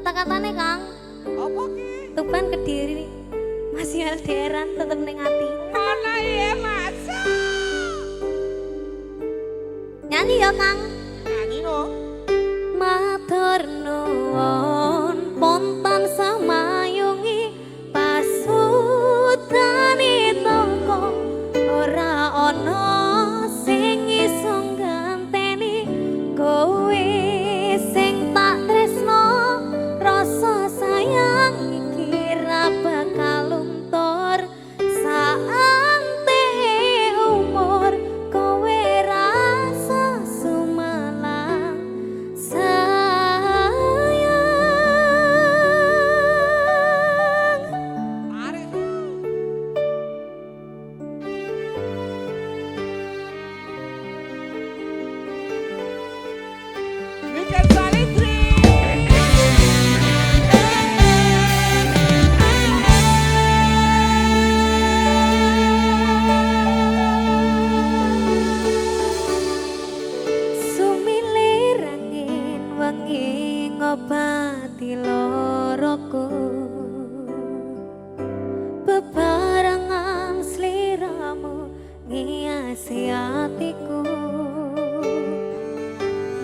Kata-katane Kang. Apa ki? Tuban Kediri. Masih LDRan tetep ning ati. Ana iya masa. Nyanyi ya Kang. Nyanyi no. Matur nuwun pontan samayungi pasutane tangga ora ana sing iso ganteni kowe sing tak tresno rasa sayang iki ra bakal luntur saante umur kowe rasa sumalang sayang. Tarik. Weekend Salitri. Sumilir angin wengi ngobati loroku bebarengan sliramu ngiasi hatiku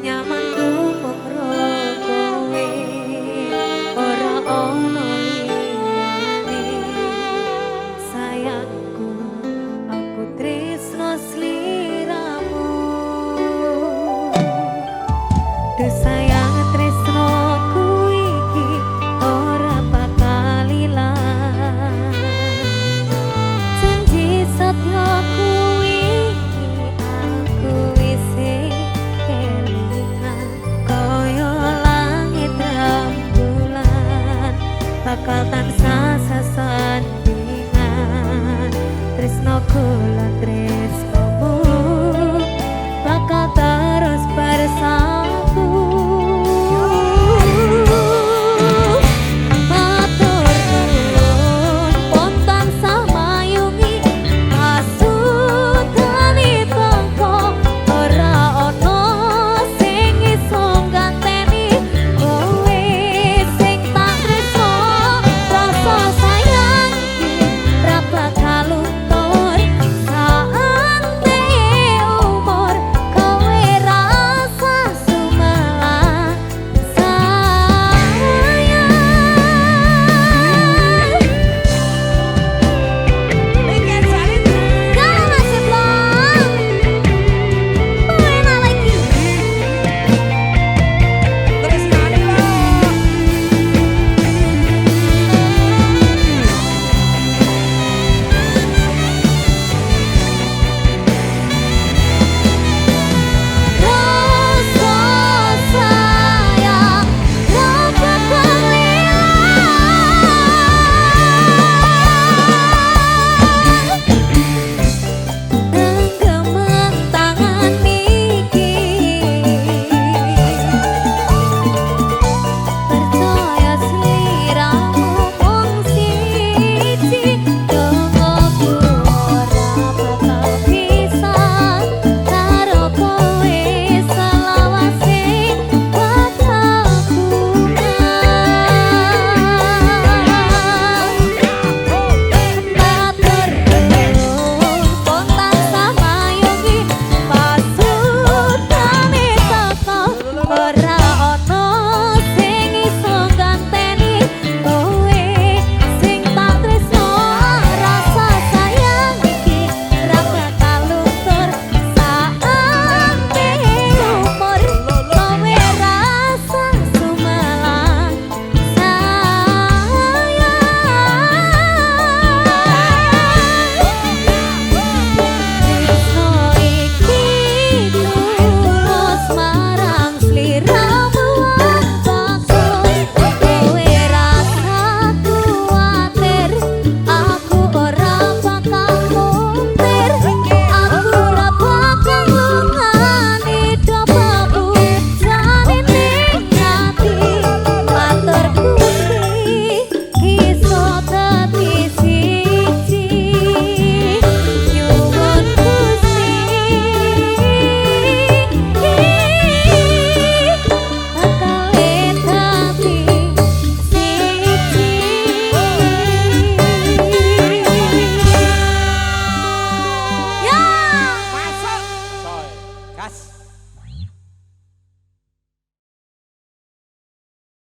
nyaman mung kowe ora ono liyane sayangku aku tresno sliramu duh sayang tresnoku iki ora bakal ilang janji setyaku iki aku wis kelingan kaya langit rembulan bakal tansah sesandingan tresnoku lan tresno